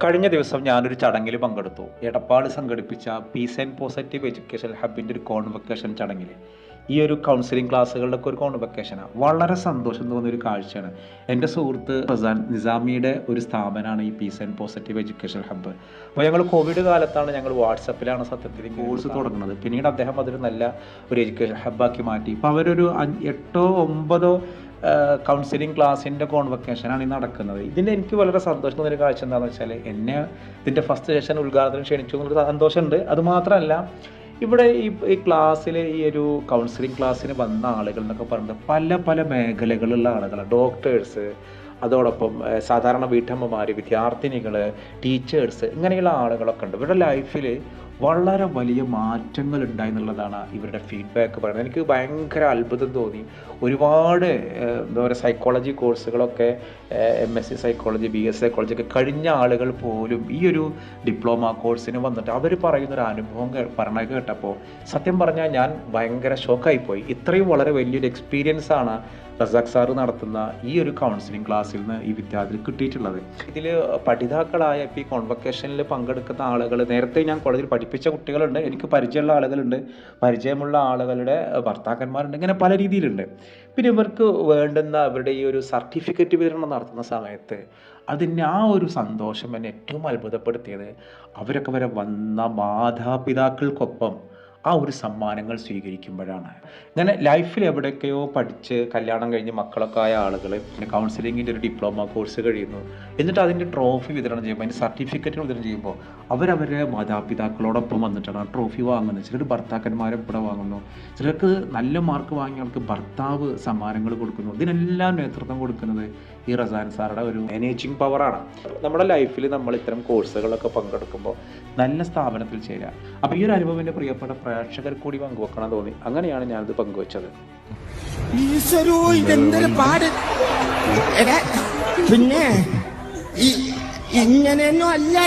കഴിഞ്ഞ ദിവസം ഞാനൊരു ചടങ്ങിൽ പങ്കെടുത്തു. എടപ്പാൾ സംഘടിപ്പിച്ച പീസ് ആൻഡ് പോസിറ്റീവ് എഡ്യൂക്കേഷൻ ഹബിൻ്റെ ഒരു കോൺവൊക്കേഷൻ ചടങ്ങിൽ ഈ ഒരു കൗൺസിലിംഗ് ക്ലാസ്സുകളുടെ ഒക്കെ ഒരു കോൺവൊക്കേഷനാണ്. വളരെ സന്തോഷം തോന്നിയ ഒരു കാഴ്ചയാണ്. എൻ്റെ സുഹൃത്ത് റസാൻ നിസാമിയുടെ ഒരു സ്ഥാപനമാണ് ഈ piece and positive education hub. അപ്പോൾ ഞങ്ങൾ കോവിഡ് കാലത്താണ് ഞങ്ങൾ വാട്സപ്പിലാണ് സത്യത്തിൽ കോഴ്സ് തുടങ്ങുന്നത്. പിന്നീട് അദ്ദേഹം അതൊരു നല്ല ഒരു എഡ്യൂക്കേഷൻ ഹബ്ബാക്കി മാറ്റി. ഇപ്പോൾ അവരൊരു 8 or 9 കൗൺസിലിംഗ് ക്ലാസ്സിൻ്റെ കോൺവൊക്കേഷനാണ് ഈ നടക്കുന്നത്. ഇതിൻ്റെ എനിക്ക് വളരെ സന്തോഷം തോന്നിയൊരു കാഴ്ച എന്താണെന്ന് വെച്ചാൽ എന്നെ ഇതിൻ്റെ ഫസ്റ്റ് സെഷൻ ഉദ്ഘാടനം ക്ഷണിച്ചു എന്നൊരു സന്തോഷമുണ്ട്. അതുമാത്രമല്ല ഇവിടെ ഈ ക്ലാസ്സിൽ ഈ ഒരു കൗൺസിലിംഗ് ക്ലാസ്സിന് വന്ന ആളുകൾ എന്നൊക്കെ പറയുന്നത് പല പല മേഖലകളിലുള്ള ആളുകളാണ്. ഡോക്ടേഴ്സ്, അതോടൊപ്പം സാധാരണ വീട്ടമ്മമാർ, വിദ്യാർത്ഥിനികൾ, ടീച്ചേഴ്സ്, ഇങ്ങനെയുള്ള ആളുകളൊക്കെ ഉണ്ട്. ഇവരുടെ ലൈഫിൽ വളരെ വലിയ മാറ്റങ്ങൾ ഉണ്ടായി എന്നുള്ളതാണ് ഇവരുടെ ഫീഡ്ബാക്ക് പറയുന്നത്. എനിക്ക് ഭയങ്കര അത്ഭുതം തോന്നി. ഒരുപാട് എന്താ പറയുക സൈക്കോളജി കോഴ്സുകളൊക്കെ MSc സൈക്കോളജി, BS സൈക്കോളജി ഒക്കെ കഴിഞ്ഞ ആളുകൾ പോലും ഈ ഒരു ഡിപ്ലോമ കോഴ്സിന് വന്നിട്ട് അവർ പറയുന്നൊരു അനുഭവം പറഞ്ഞത് കേട്ടപ്പോൾ സത്യം പറഞ്ഞാൽ ഞാൻ ഭയങ്കര ഷോക്കായിപ്പോയി. ഇത്രയും വളരെ വലിയൊരു എക്സ്പീരിയൻസ് ആണ് റസാഖ് സാറ് നടത്തുന്ന ഈ ഒരു കൗൺസിലിംഗ് ക്ലാസ്സിൽ നിന്ന് ഈ വിദ്യാർത്ഥികൾ കിട്ടിയിട്ടുള്ളത്. ഇതിൽ പഠിതാക്കളായ ഇപ്പോൾ ഈ കോൺവൊക്കേഷനിൽ പങ്കെടുക്കുന്ന ആളുകൾ നേരത്തെ ഞാൻ കോളേജിൽ പഠിപ്പിച്ച കുട്ടികളുണ്ട്, എനിക്ക് പരിചയമുള്ള ആളുകളുണ്ട്, പരിചയമുള്ള ആളുകളുടെ ഭർത്താക്കന്മാരുണ്ട്, ഇങ്ങനെ പല രീതിയിലുണ്ട്. പിന്നെ ഇവർക്ക് വേണ്ടുന്ന അവരുടെ ഈ ഒരു സർട്ടിഫിക്കറ്റ് വിതരണം നടത്തുന്ന സമയത്ത് അതിന് ആ ഒരു സന്തോഷം എന്നെ ഏറ്റവും അത്ഭുതപ്പെടുത്തിയത് അവരൊക്കെ വരെ വന്ന മാതാപിതാക്കൾക്കൊപ്പം ആ ഒരു സമ്മാനങ്ങൾ സ്വീകരിക്കുമ്പോഴാണ്. ഇങ്ങനെ ലൈഫിൽ എവിടെയൊക്കെയോ പഠിച്ച് കല്യാണം കഴിഞ്ഞ് മക്കളൊക്കെ ആയ ആളുകൾ കൗൺസിലിങ്ങിൻ്റെ ഒരു ഡിപ്ലോമ കോഴ്സ് കഴിയുന്നു, എന്നിട്ട് അതിൻ്റെ ട്രോഫി വിതരണം ചെയ്യുമ്പോൾ, അതിൻ്റെ സർട്ടിഫിക്കറ്റ് വിതരണം ചെയ്യുമ്പോൾ അവരവരെ മാതാപിതാക്കളോടൊപ്പം വന്നിട്ടാണ് ആ ട്രോഫി വാങ്ങുന്നത്. ചിലർ ഭർത്താക്കന്മാരെ ഇവിടെ വാങ്ങുന്നു, ചിലർക്ക് നല്ല മാർക്ക് വാങ്ങിയ ആൾക്ക് ഭർത്താവ് സമ്മാനങ്ങൾ കൊടുക്കുന്നു. ഇതിനെല്ലാം നേതൃത്വം കൊടുക്കുന്നത് ഈ റസാൻ സാറുടെ ഒരു മാനേജിങ് പവറാണ്. നമ്മുടെ ലൈഫിൽ നമ്മൾ ഇത്തരം കോഴ്സുകളൊക്കെ പങ്കെടുക്കുമ്പോൾ നല്ല സ്ഥാപനത്തിൽ ചേരുക. അപ്പോൾ ഈ ഒരു അനുഭവം എൻ്റെ പ്രിയപ്പെട്ട പ്രേക്ഷകർ കൂടി പങ്കുവെക്കണം തോന്നി. അങ്ങനെയാണ് ഞാനിത് പങ്കുവെച്ചത്. പിന്നെ ഇങ്ങനെയൊന്നും അല്ല.